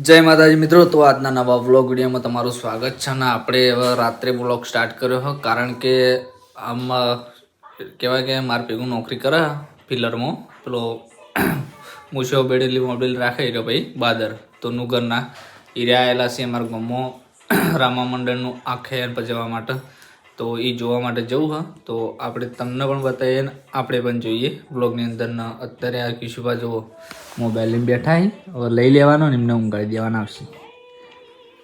જય માતાજી મિત્રો, તો આજના નવા વ્લોગ વિડીયોમાં તમારું સ્વાગત છે. અને આપણે હવે રાત્રે વ્લોગ સ્ટાર્ટ કર્યો હોય કારણ કે આમ કહેવાય કે મારે ભેગું નોકરી કરે પિલરમાં પેલો મૂછો બેડેલી મોબાઈલ રાખે રહ્યો ભાઈ બાદર તો નુગરના હીરા આવેલા છે અમારા ગામમાં રામા મંડળનું આખે પજવવા માટે. તો એ જોવા માટે જવું હોય તો આપણે તમને પણ બતાવીએ ને આપણે પણ જોઈએ બ્લોગની અંદર. અત્યારે આ કિશુભા જો મોબાઈલ લઈને બેઠા હવે લઈ લેવાનો ને એમને ઊંઘાડી દેવાના આવશે.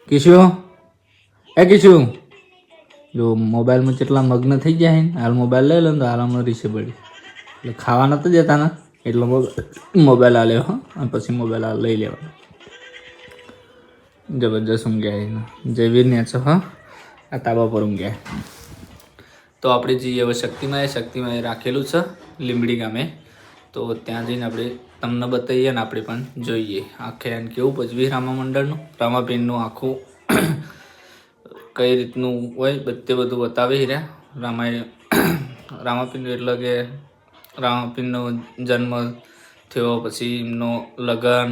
કિશુ કિશુ જો મોબાઈલમાં કેટલા મગ્ન થઈ ગયા ને હાલ મોબાઈલ લઈ લો ને તો હાલમાં રીસે પડી એટલે ખાવા નહોતા જતા ને એટલો મોબાઈલ આ લેવો અને પછી મોબાઈલ આ લઈ લેવાનો. જબરજસ્ત ઊંઘ્યા જયવીર ને છો હા આ તાબા પર ઊંઘ્યા. તો આપણે જઈએ હવે શક્તિમાં રાખેલું છે લીંબડી ગામે. તો ત્યાં જઈને આપણે તમને બતાવીએ ને આપણે પણ જોઈએ આખે એને કેવું પજવી રામા મંડળનું રામાપીરનું આખું કઈ રીતનું હોય બધું બતાવી રહ્યા. રામાપીરનું એટલે કે રામાપીરનો જન્મ થયો પછી એમનો લગ્ન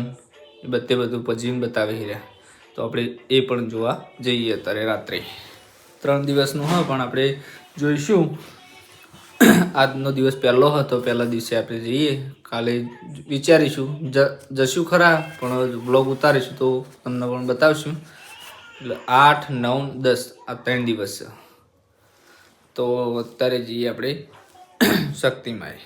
એ બધું પજીને બતાવી રહ્યા. તો આપણે એ પણ જોવા જઈએ અત્યારે રાત્રે. 3 દિવસનું હોય પણ આપણે જોઈશું. આજનો દિવસ પહેલો હતો, પહેલા દિવસે આપણે જઈએ. કાલે વિચારીશું જશું ખરા પણ બ્લોગ ઉતારીશું તો તમને પણ બતાવશું. એટલે 8, 9, 10 આ 3 દિવસ છે. તો અત્યારે જઈએ આપણે શક્તિમાં.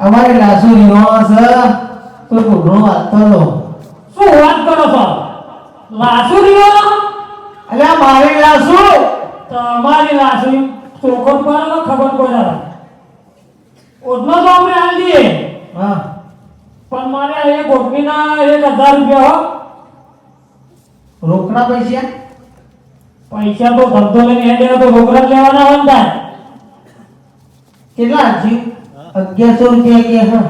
અમારે લાસુરી નો તો ઘણો વાત કરો. શું વાત કરો છો? લાસુરી અલ્યા મારી લાસુ તમારી લાસુરી ચોખો પર ખબર પડે. ઓટલો તો આપણે હાલ દઈએ. હા પણ મારે એક ઓટલીના 1000 રૂપિયા રોકડા પૈસા તો ધંધો લઈને હેડે તો રોકડા લેવાના હોય ને. કેટલા જી 1100 રૂપિયા કે હા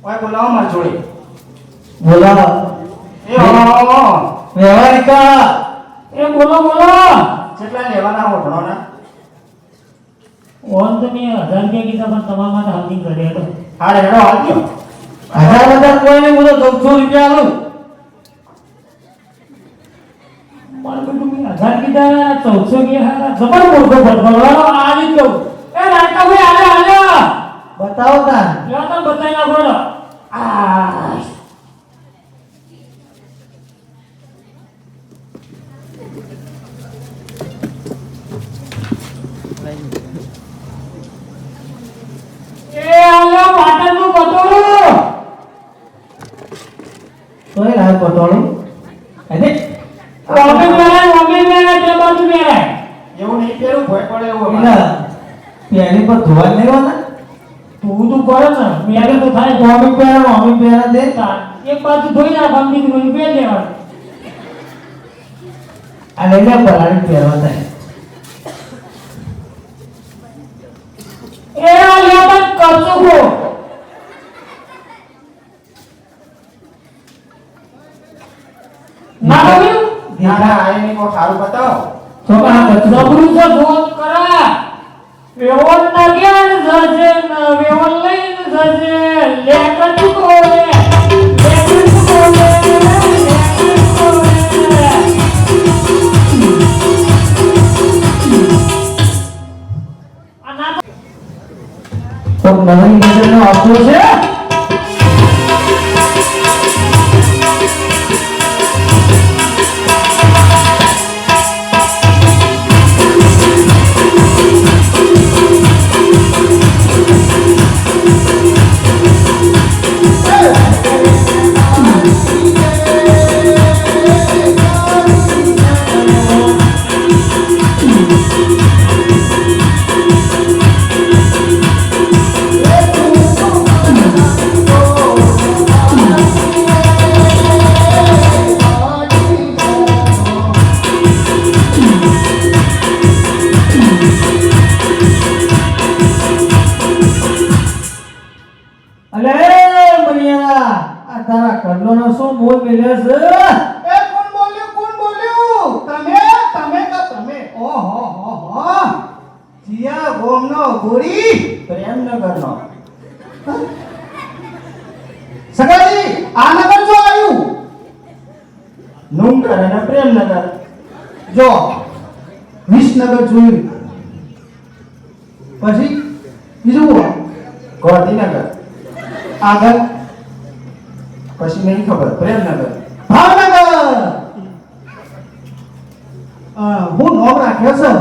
ઓય બોલાવો માર જોડે બોલાવો એ હો વ્યવહારિકા એ બોલો કેટલા લેવાના ઓઢણોના ઓન તો મેં 1000 રૂપિયા કીધા પણ તમારા માટે હાથિંગ કરી હતો. હારે હેડો આવજો. 1000 કોઈ નહીં, હું તો 1400 રૂપિયા આલું. મારે બેટું મેં 1000 કીધા 1400 ગયા જબર મોટો ભરવાનો આ જ કહું. એ નાટકા ભાઈ આલે બતાવો તાર. લ્યો તને બતાવી નાખો ને. આ એ આલે પાટણનું પટોળું. તોય લાવ પટોળું. અરે ઓમે મેળાય તે બાજુ મેળાય. એવું નહીં પહેરું, ભય પડે એવું એલા અમારે. પેલી પર ધોવા નહીં વાના. તું કરે ને મેળે તો થાય મમ્મી પહેરા, મમ્મી પહેરા દે. એક બાજુ ધોઈ નાખ બાકી ધોઈ પહેર લેવાનું. આ લઈ લે પરાળી પહેરવા થાય. એ આ લે પણ કરજો કો. ના બાબુ ના ના આ એની કોઈ સારું બતાવો. છોકરા આ કચરો. જબરું છે જોત કરા. વેવણ ના જ્ઞાન જશે ને વેવણ લઈને જશે. લેકન કોલે લેકન કોલે લેકન કોલે. આ ના તો નવી નજરનો આપવો છે. અલે મરિયા, આ તારા કલ્લોનો શું મોહ મેલ્યો છે? એ કોણ બોલ્યું? તમે ઓહો હો હો. જીયા ગોમનો ગોરી પ્રેમનગરનો. સગાજી આ નગર જો આવ્યું. નુંગર અને પ્રેમનગર. જો વિસનગર જોયું. પછી બીજું ગાંધીનગર. આગળ પછી નહીં ખબર. પ્રેમનગર, ભાવનગર. હું નોમ રાખ્યો છે.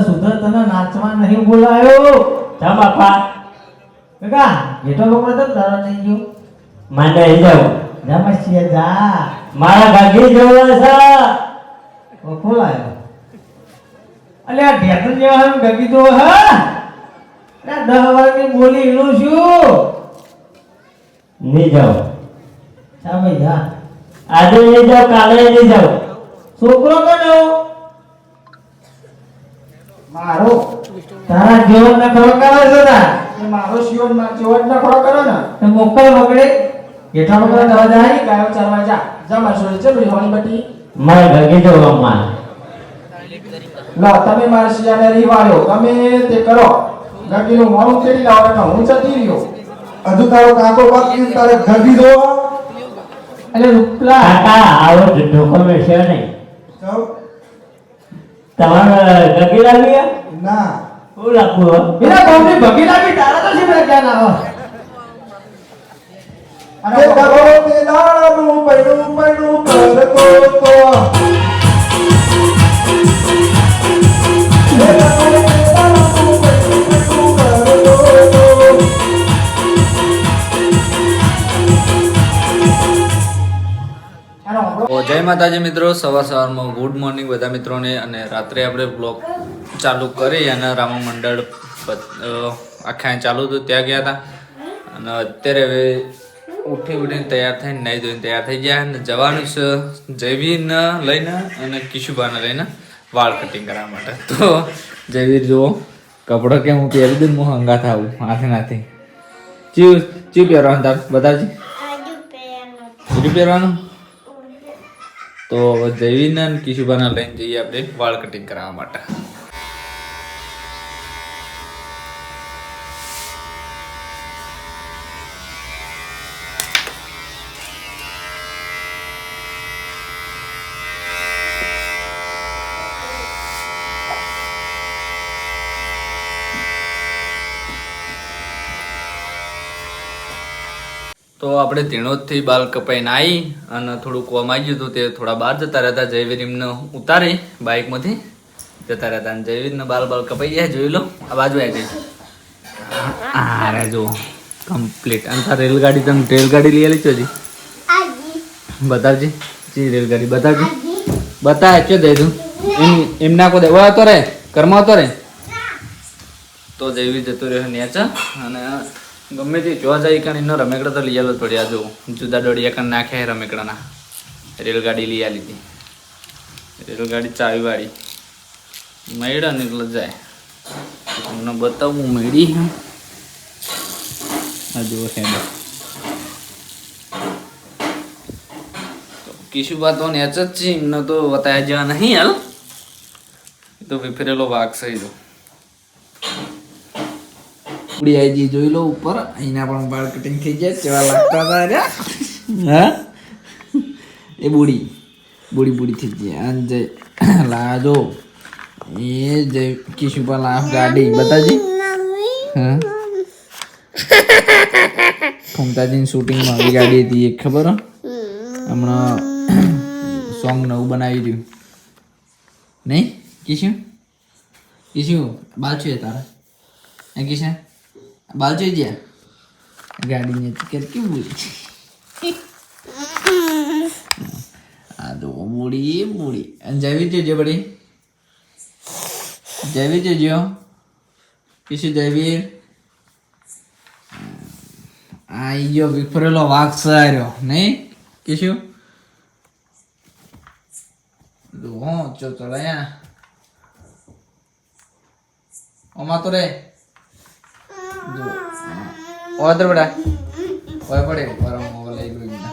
સુધર તને નાચવા નહીં બોલાયો. જા બાપા કાકા જેટલો લોકો તો તારા નહીં ગયો. માંડે જાવ. જા મસ્તી જા. મારા ગાડી જવો છે. કોણ આવ્યો? અલે આ ઢેકણ જેવા હમ ગગી તો હા. અરે 10 વારની બોલી એનું શું? નહીં જાવ. જા ભાઈ જા. આજે નહીં જાવ કાલે નહીં જાવ. છોકરો કનો મારો તારા જીવન ના ખરો કરે છે તા. એ મારો શિવન માં ચેવટ ન ખરો કરો ને. તો મોકલ વગડે જેઠા વગડે દવા જાય. ગાયો ચારવા જા. જા માર છોડી છે બધી હોની બટી. મારા ગાડી જવો અમાર. લો તમે મારા શિયાને રીવાળ્યો. તમે તે કરો. ગગીનું મોણું કેડી લાવો કે હું જતી રહ્યો. હજુ તારો કાકો બાકી તારે ઘડી દો. અલે રૂપલા કાકા આવો ઢોકો મેળશે નહીં. જાઓ. તમારે ગાડી લાવી ના શું લાગવું એના કોમની ભગી લાગી તારા તો શીખે ક્યાં ના હો. એ તારો તે દાડાનું પૈડું કરતો તો. એ તારો તે દાડાનું પૈડું કરતો તો. તો જય માતાજી મિત્રો, સવારમાં ગુડ મોર્નિંગ બધા મિત્રોને. અને રાત્રે આપણે બ્લોગ ચાલુ કરી અને રામા મંડળ આખા ચાલુ હતું ત્યાં ગયા હતા. અને અત્યારે હવે ઉઠીને તૈયાર થઈને નાહી ધોઈને તૈયાર થઈ ગયા અને જવાનું છે જયવીરને લઈને અને કિશુભાને લઈને વાળ કટિંગ કરવા માટે. તો જયવીર જુઓ કપડો કેમ હું પહેરી દઉં, હું હંગાથ આવું હાથે નાથે. ચી પહેરવાનું તાર બતાવજે. બીજું પહેરવાનું. તો જયવીરને અને કિશુભાને લઈને જઈએ આપણે વાળ કટિંગ કરાવવા માટે. તો આપણે ધીણોદથી બાલ કપાઈને આવી અને થોડું કોમ આવી ગયું હતું તે થોડા બહાર જતા રહેતા. જયવીર એમને ઉતારી બાઇકમાંથી જતા રહેતા અને જયવીરને બાલ કપાઈ ગયા. જોઈ લો આ બાજુ આવી જઈ. હા જો કમ્પ્લીટ. અને તાર રેલગાડી તમે રેલગાડી લઈ આવી છો જી? બતાવજે જી રેલગાડી બતાવજે. બતાવ ચો દઈ તું એમ નાખો દે. ઓય તો રે ઘરમાં તો રે. તો જયવીર જતો રહ્યો નેચા અને ગમે તે જોવા જાય કારણ એનો રમેકડા તો લઈ આલો પડ્યા. જો જુદા દોડિયા કારણ નાખ્યા રમેકડાના. રેલગાડી લઈ આલી હતી. રેલગાડી ચાવીવાળી મેળા ને એટલે જાય. તમને બતાવું મેળી આ જુઓ હેડ. કિશુબા તો નેચ જ છે એમને તો બતાવ્યા જેવા નહીં હાલ. એ તો વિફરેલો વાઘ છે. જો બુડી આઈજી જોઈ લો ઉપર. અહીંના પણ બાળ કટિંગ થઈ જાય કેવા લાગતા હતા રે. હા એ બુડી થઈ જાય. અને જય લાજો એ જય કિશુપા લાફ ગાડી બતાજી. હા ફમતાજીની શૂટિંગમાં આવી ગાડી હતી એક ખબર હમણાં સોંગ નવું બનાવી રહ્યું નહીં. કિશુ બાલ છે તારા કિશા બાલ જોઈ ગયા ગાડીને કેમ બોલી. આ તો મૂડી અને જયવીર જોજો બડી. જયવીર જોજો કિશુ. જયવીર આ ગયો વિફરેલો વાઘ સાર્યો નહીં કિશુ. હા ચલો અહીંયા ઓમાં તો રે જો ઓય તો બેટા ઓય પડે પરમ મોબાઈલ લઈ ગયો.